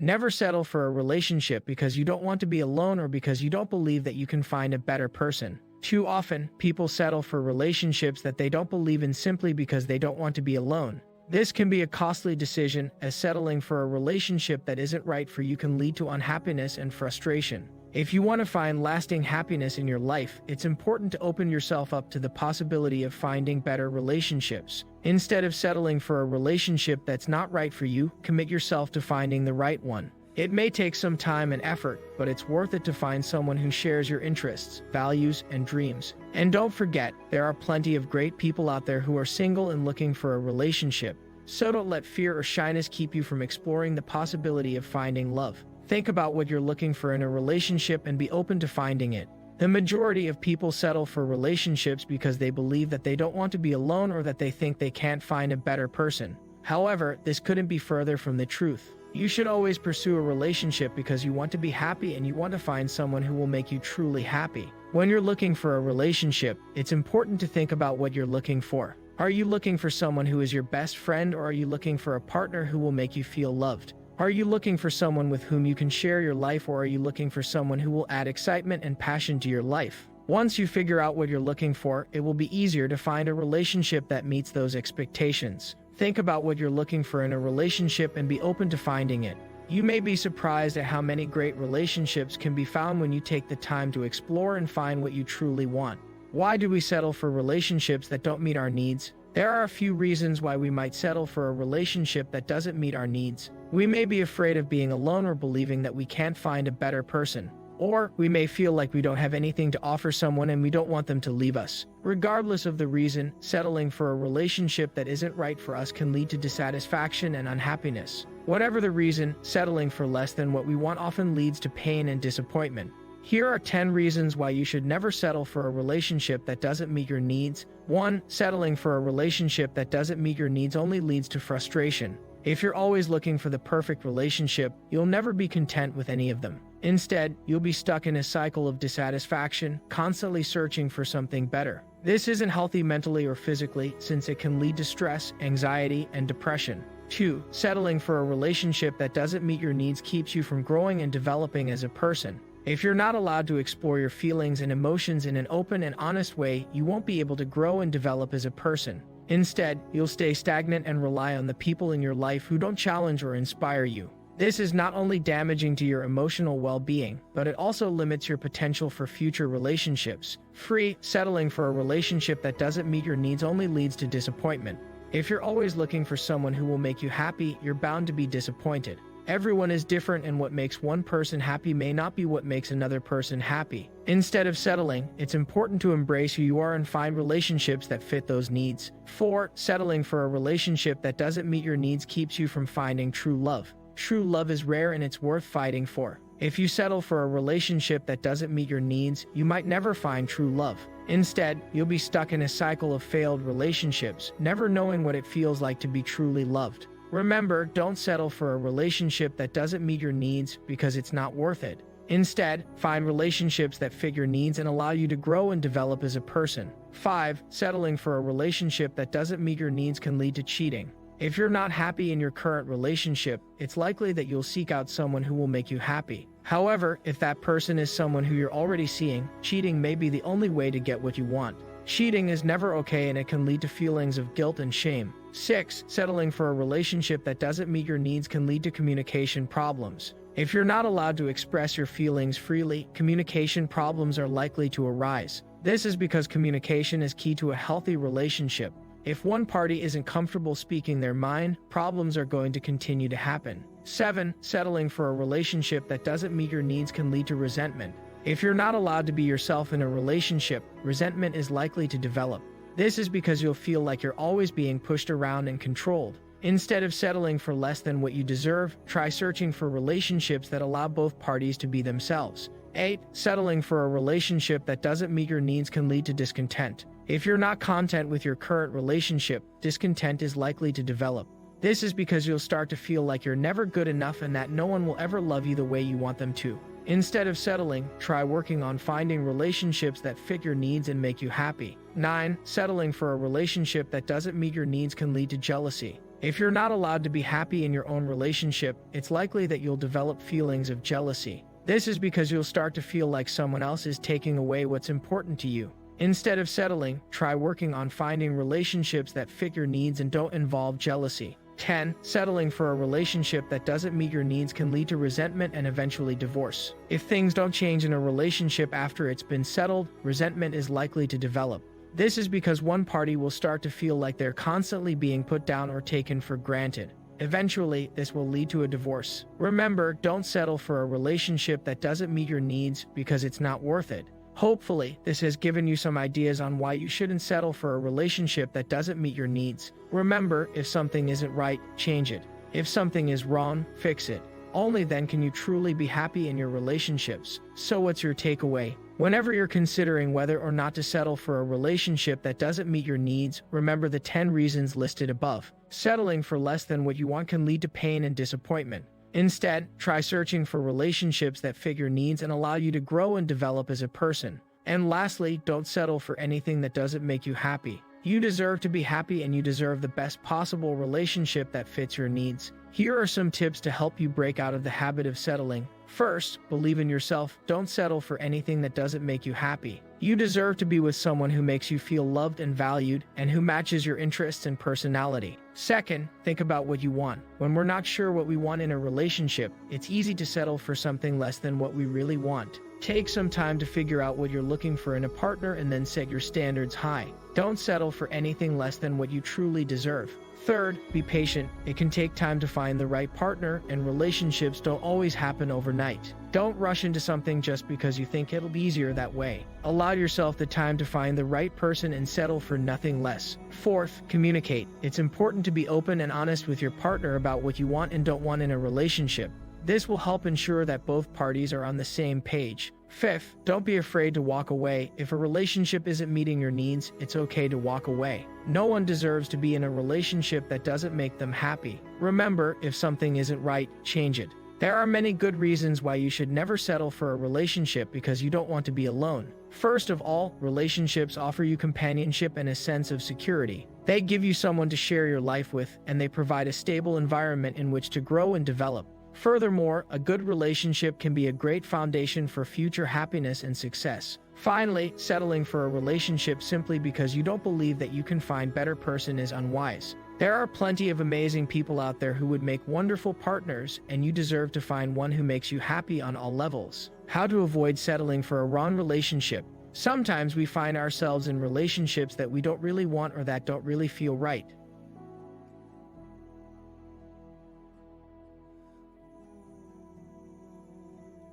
Never settle for a relationship because you don't want to be alone or because you don't believe that you can find a better person. Too often, people settle for relationships that they don't believe in simply because they don't want to be alone. This can be a costly decision, as settling for a relationship that isn't right for you can lead to unhappiness and frustration. If you want to find lasting happiness in your life, it's important to open yourself up to the possibility of finding better relationships. Instead of settling for a relationship that's not right for you, commit yourself to finding the right one. It may take some time and effort, but it's worth it to find someone who shares your interests, values, and dreams. And don't forget, there are plenty of great people out there who are single and looking for a relationship. So don't let fear or shyness keep you from exploring the possibility of finding love. Think about what you're looking for in a relationship and be open to finding it. The majority of people settle for relationships because they believe that they don't want to be alone or that they think they can't find a better person. However, this couldn't be further from the truth. You should always pursue a relationship because you want to be happy and you want to find someone who will make you truly happy. When you're looking for a relationship, it's important to think about what you're looking for. Are you looking for someone who is your best friend, or are you looking for a partner who will make you feel loved? Are you looking for someone with whom you can share your life, or are you looking for someone who will add excitement and passion to your life? Once you figure out what you're looking for, it will be easier to find a relationship that meets those expectations. Think about what you're looking for in a relationship and be open to finding it. You may be surprised at how many great relationships can be found when you take the time to explore and find what you truly want. Why do we settle for relationships that don't meet our needs? There are a few reasons why we might settle for a relationship that doesn't meet our needs. We may be afraid of being alone or believing that we can't find a better person. Or we may feel like we don't have anything to offer someone and we don't want them to leave us. Regardless of the reason, settling for a relationship that isn't right for us can lead to dissatisfaction and unhappiness. Whatever the reason, settling for less than what we want often leads to pain and disappointment. Here are 10 reasons why you should never settle for a relationship that doesn't meet your needs. 1. Settling for a relationship that doesn't meet your needs only leads to frustration. If you're always looking for the perfect relationship, you'll never be content with any of them. Instead, you'll be stuck in a cycle of dissatisfaction, constantly searching for something better. This isn't healthy mentally or physically, since it can lead to stress, anxiety, and depression. 2. Settling for a relationship that doesn't meet your needs keeps you from growing and developing as a person. If you're not allowed to explore your feelings and emotions in an open and honest way, you won't be able to grow and develop as a person. Instead, you'll stay stagnant and rely on the people in your life who don't challenge or inspire you. This is not only damaging to your emotional well-being, but it also limits your potential for future relationships. 3. Settling for a relationship that doesn't meet your needs only leads to disappointment. If you're always looking for someone who will make you happy, you're bound to be disappointed. Everyone is different, and what makes one person happy may not be what makes another person happy. Instead of settling, it's important to embrace who you are and find relationships that fit those needs. 4. Settling for a relationship that doesn't meet your needs keeps you from finding true love. True love is rare and it's worth fighting for. If you settle for a relationship that doesn't meet your needs, you might never find true love. Instead, you'll be stuck in a cycle of failed relationships, never knowing what it feels like to be truly loved. Remember, don't settle for a relationship that doesn't meet your needs because it's not worth it. Instead, find relationships that fit your needs and allow you to grow and develop as a person. 5. Settling for a relationship that doesn't meet your needs can lead to cheating. If you're not happy in your current relationship, it's likely that you'll seek out someone who will make you happy. However, if that person is someone who you're already seeing, cheating may be the only way to get what you want. Cheating is never okay, and it can lead to feelings of guilt and shame. 6. Settling for a relationship that doesn't meet your needs can lead to communication problems. If you're not allowed to express your feelings freely, communication problems are likely to arise. This is because communication is key to a healthy relationship. If one party isn't comfortable speaking their mind, problems are going to continue to happen. 7. Settling for a relationship that doesn't meet your needs can lead to resentment. If you're not allowed to be yourself in a relationship, resentment is likely to develop. This is because you'll feel like you're always being pushed around and controlled. Instead of settling for less than what you deserve, try searching for relationships that allow both parties to be themselves. 8. Settling for a relationship that doesn't meet your needs can lead to discontent. If you're not content with your current relationship, discontent is likely to develop. This is because you'll start to feel like you're never good enough and that no one will ever love you the way you want them to. Instead of settling, try working on finding relationships that fit your needs and make you happy. 9. Settling for a relationship that doesn't meet your needs can lead to jealousy. If you're not allowed to be happy in your own relationship, it's likely that you'll develop feelings of jealousy. This is because you'll start to feel like someone else is taking away what's important to you. Instead of settling, try working on finding relationships that fit your needs and don't involve jealousy. 10. Settling for a relationship that doesn't meet your needs can lead to resentment and eventually divorce. If things don't change in a relationship after it's been settled, resentment is likely to develop. This is because one party will start to feel like they're constantly being put down or taken for granted. Eventually, this will lead to a divorce. Remember, don't settle for a relationship that doesn't meet your needs because it's not worth it. Hopefully, this has given you some ideas on why you shouldn't settle for a relationship that doesn't meet your needs. Remember, if something isn't right, change it. If something is wrong, fix it. Only then can you truly be happy in your relationships. So what's your takeaway? Whenever you're considering whether or not to settle for a relationship that doesn't meet your needs, remember the 10 reasons listed above. Settling for less than what you want can lead to pain and disappointment. Instead, try searching for relationships that fit your needs and allow you to grow and develop as a person. And lastly, don't settle for anything that doesn't make you happy. You deserve to be happy and you deserve the best possible relationship that fits your needs. Here are some tips to help you break out of the habit of settling. First, believe in yourself. Don't settle for anything that doesn't make you happy. You deserve to be with someone who makes you feel loved and valued and who matches your interests and personality. Second, think about what you want. When we're not sure what we want in a relationship, it's easy to settle for something less than what we really want. Take some time to figure out what you're looking for in a partner and then set your standards high. Don't settle for anything less than what you truly deserve. Third, be patient. It can take time to find the right partner, and relationships don't always happen overnight. Don't rush into something just because you think it'll be easier that way. Allow yourself the time to find the right person and settle for nothing less. Fourth, communicate. It's important to be open and honest with your partner about what you want and don't want in a relationship. This will help ensure that both parties are on the same page. Fifth, don't be afraid to walk away. If a relationship isn't meeting your needs, it's okay to walk away. No one deserves to be in a relationship that doesn't make them happy. Remember, if something isn't right, change it. There are many good reasons why you should never settle for a relationship because you don't want to be alone. First of all, relationships offer you companionship and a sense of security. They give you someone to share your life with, and they provide a stable environment in which to grow and develop. Furthermore, a good relationship can be a great foundation for future happiness and success. Finally, settling for a relationship simply because you don't believe that you can find a better person is unwise. There are plenty of amazing people out there who would make wonderful partners, and you deserve to find one who makes you happy on all levels. How to avoid settling for a wrong relationship. Sometimes we find ourselves in relationships that we don't really want or that don't really feel right.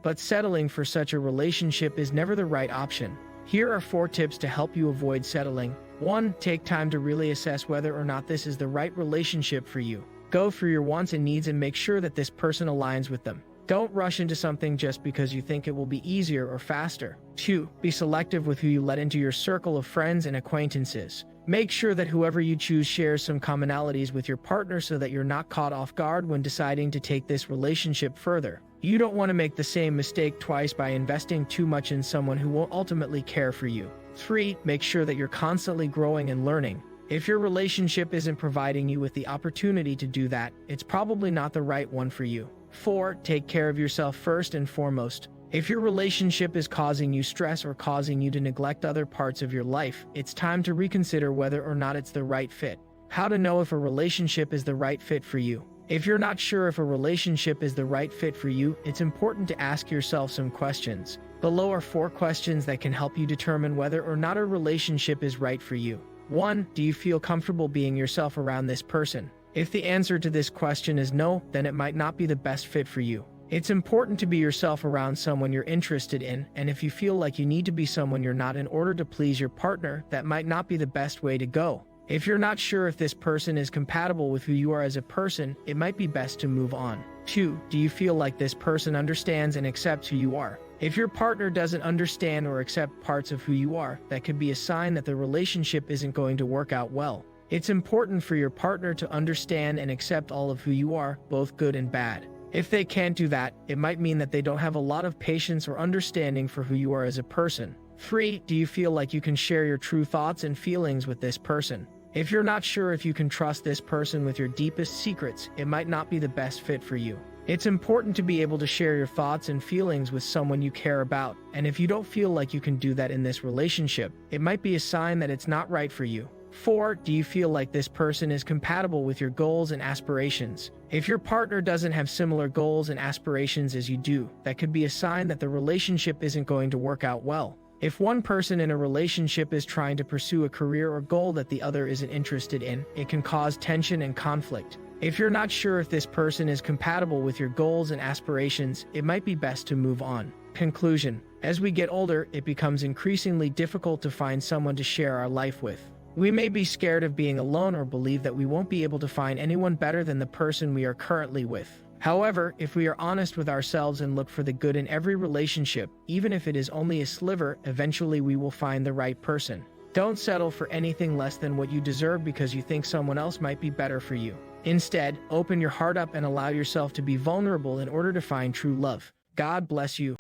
But settling for such a relationship is never the right option. Here are 4 tips to help you avoid settling. 1. Take time to really assess whether or not this is the right relationship for you. Go through your wants and needs and make sure that this person aligns with them. Don't rush into something just because you think it will be easier or faster. 2. Be selective with who you let into your circle of friends and acquaintances. Make sure that whoever you choose shares some commonalities with your partner so that you're not caught off guard when deciding to take this relationship further. You don't want to make the same mistake twice by investing too much in someone who won't ultimately care for you. 3. Make sure that you're constantly growing and learning. If your relationship isn't providing you with the opportunity to do that, it's probably not the right one for you. 4. Take care of yourself first and foremost. If your relationship is causing you stress or causing you to neglect other parts of your life, it's time to reconsider whether or not it's the right fit. How to know if a relationship is the right fit for you. If you're not sure if a relationship is the right fit for you, it's important to ask yourself some questions. Below are 4 questions that can help you determine whether or not a relationship is right for you. 1. Do you feel comfortable being yourself around this person? If the answer to this question is no, then it might not be the best fit for you. It's important to be yourself around someone you're interested in, and if you feel like you need to be someone you're not in order to please your partner, that might not be the best way to go. If you're not sure if this person is compatible with who you are as a person, it might be best to move on. 2. Do you feel like this person understands and accepts who you are? If your partner doesn't understand or accept parts of who you are, that could be a sign that the relationship isn't going to work out well. It's important for your partner to understand and accept all of who you are, both good and bad. If they can't do that, it might mean that they don't have a lot of patience or understanding for who you are as a person. 3. Do you feel like you can share your true thoughts and feelings with this person? If you're not sure if you can trust this person with your deepest secrets, it might not be the best fit for you. It's important to be able to share your thoughts and feelings with someone you care about, and if you don't feel like you can do that in this relationship, it might be a sign that it's not right for you. 4. Do you feel like this person is compatible with your goals and aspirations? If your partner doesn't have similar goals and aspirations as you do, that could be a sign that the relationship isn't going to work out well. If one person in a relationship is trying to pursue a career or goal that the other isn't interested in, it can cause tension and conflict. If you're not sure if this person is compatible with your goals and aspirations, it might be best to move on. Conclusion: as we get older, it becomes increasingly difficult to find someone to share our life with. We may be scared of being alone or believe that we won't be able to find anyone better than the person we are currently with. However, if we are honest with ourselves and look for the good in every relationship, even if it is only a sliver, eventually we will find the right person. Don't settle for anything less than what you deserve because you think someone else might be better for you. Instead, open your heart up and allow yourself to be vulnerable in order to find true love. God bless you.